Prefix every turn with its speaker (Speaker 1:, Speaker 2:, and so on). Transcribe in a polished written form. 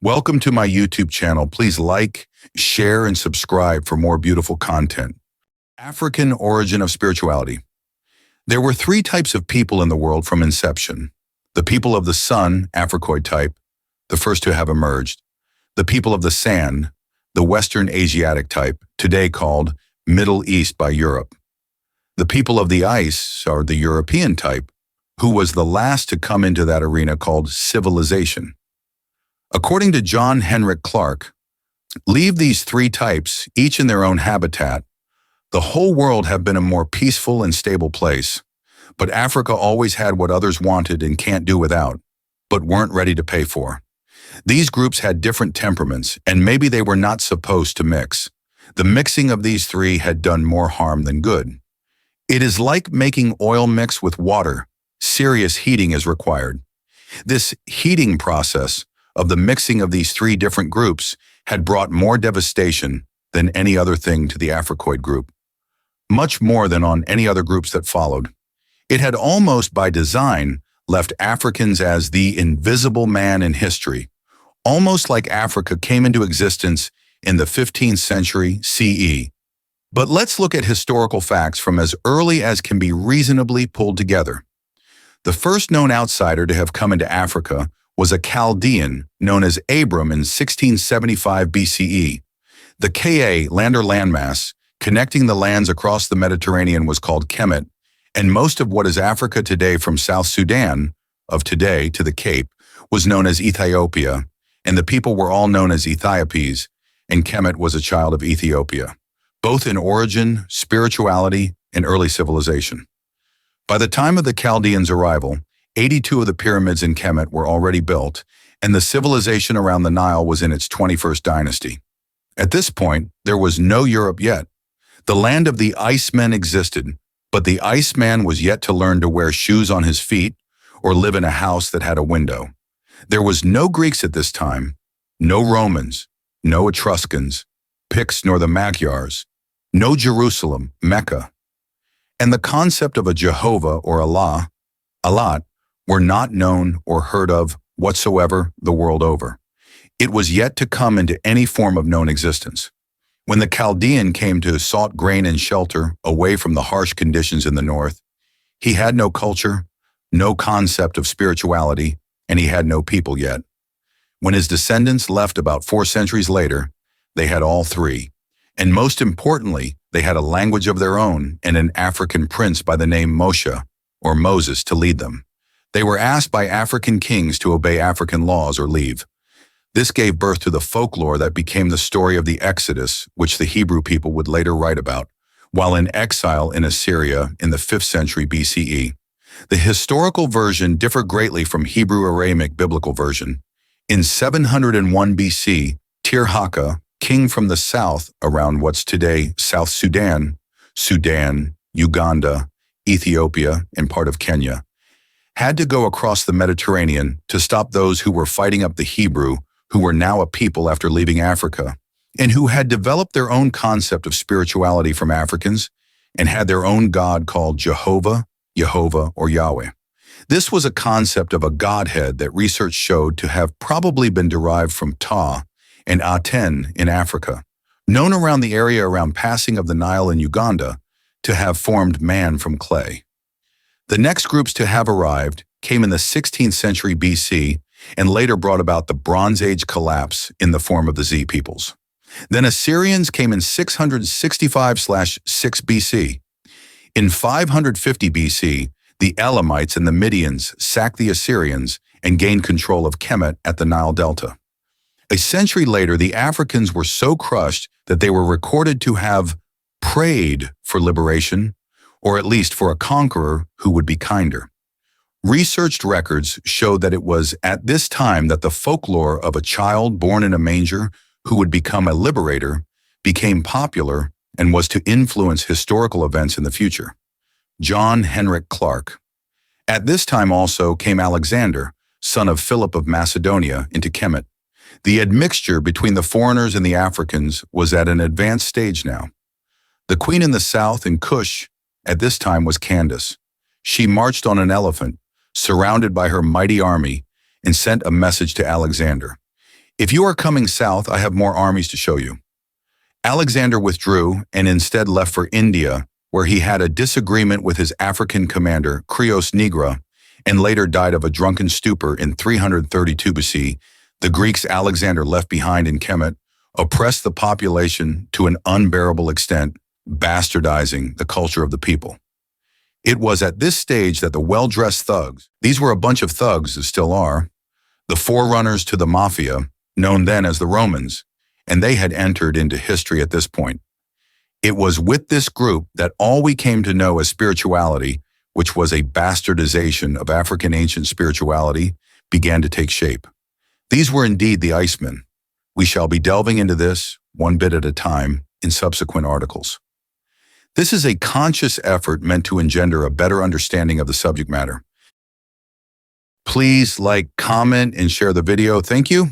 Speaker 1: Welcome to my YouTube channel. Please like, share, and subscribe for more beautiful content. African origin of spirituality. There were three types of people in the world from inception. The people of the sun, Africoid type, the first to have emerged. The people of the sand, the Western Asiatic type, today called Middle East by Europe. The people of the ice are the European type, who was the last to come into that arena called civilization. According to John Henrik Clarke, leave these three types, each in their own habitat, the whole world have been a more peaceful and stable place. But Africa always had what others wanted and can't do without, but weren't ready to pay for. These groups had different temperaments, and maybe they were not supposed to mix. The mixing of these three had done more harm than good. It is like making oil mix with water. Serious heating is required. This heating process of the mixing of these three different groups had brought more devastation than any other thing to the Africoid group, much more than on any other groups that followed. It had almost by design left Africans as the invisible man in history, almost like Africa came into existence in the 15th century CE. But let's look at historical facts from as early as can be reasonably pulled together. The first known outsider to have come into Africa was a Chaldean known as Abram in 1675 BCE. The Ka, land or landmass, connecting the lands across the Mediterranean was called Kemet, and most of what is Africa today from South Sudan of today to the Cape was known as Ethiopia, and the people were all known as Ethiopies, and Kemet was a child of Ethiopia, both in origin, spirituality, and early civilization. By the time of the Chaldeans' arrival, 82 of the pyramids in Kemet were already built, and the civilization around the Nile was in its 21st dynasty. At this point, there was no Europe yet. The land of the Icemen existed, but the Iceman was yet to learn to wear shoes on his feet or live in a house that had a window. There was no Greeks at this time, no Romans, no Etruscans, Picts nor the Magyars, no Jerusalem, Mecca. And the concept of a Jehovah or Allah, Allat, were not known or heard of whatsoever the world over. It was yet to come into any form of known existence. When the Chaldean came to sought grain and shelter away from the harsh conditions in the north, he had no culture, no concept of spirituality, and he had no people yet. When his descendants left about 4 centuries later, they had all three. And most importantly, they had a language of their own and an African prince by the name Moshe, or Moses, to lead them. They were asked by African kings to obey African laws or leave. This gave birth to the folklore that became the story of the Exodus, which the Hebrew people would later write about, while in exile in Assyria in the 5th century BCE. The historical version differed greatly from Hebrew-Aramaic biblical version. In 701 BC, Tirhaka, king from the south around what's today South Sudan, Uganda, Ethiopia, and part of Kenya, had to go across the Mediterranean to stop those who were fighting up the Hebrew, who were now a people after leaving Africa, and who had developed their own concept of spirituality from Africans and had their own god called Jehovah, or Yahweh. This was a concept of a godhead that research showed to have probably been derived from Ta and Aten in Africa, known around the area around passing of the Nile in Uganda to have formed man from clay. The next groups to have arrived came in the 16th century BC and later brought about the Bronze Age collapse in the form of the Z peoples. Then Assyrians came in 665/6 BC. In 550 BC, the Elamites and the Midians sacked the Assyrians and gained control of Kemet at the Nile Delta. A century later, the Africans were so crushed that they were recorded to have prayed for liberation, or at least for a conqueror who would be kinder. Researched records show that it was at this time that the folklore of a child born in a manger who would become a liberator became popular and was to influence historical events in the future. John Henrik Clarke. At this time also came Alexander, son of Philip of Macedonia, into Kemet. The admixture between the foreigners and the Africans was at an advanced stage now. The queen in the south in Kush at this time was Candace. She marched on an elephant, surrounded by her mighty army, and sent a message to Alexander. If you are coming south, I have more armies to show you. Alexander withdrew and instead left for India, where he had a disagreement with his African commander, Creos Nigra, and later died of a drunken stupor in 332 BC. The Greeks Alexander left behind in Kemet oppressed the population to an unbearable extent, bastardizing the culture of the people. It was at this stage that the well-dressed thugs, these were a bunch of thugs that still are, the forerunners to the mafia, known then as the Romans, and they had entered into history at this point. It was with this group that all we came to know as spirituality, which was a bastardization of African ancient spirituality, began to take shape. These were indeed the Icemen. We shall be delving into this, one bit at a time, in subsequent articles. This is a conscious effort meant to engender a better understanding of the subject matter. Please like, comment, and share the video. Thank you.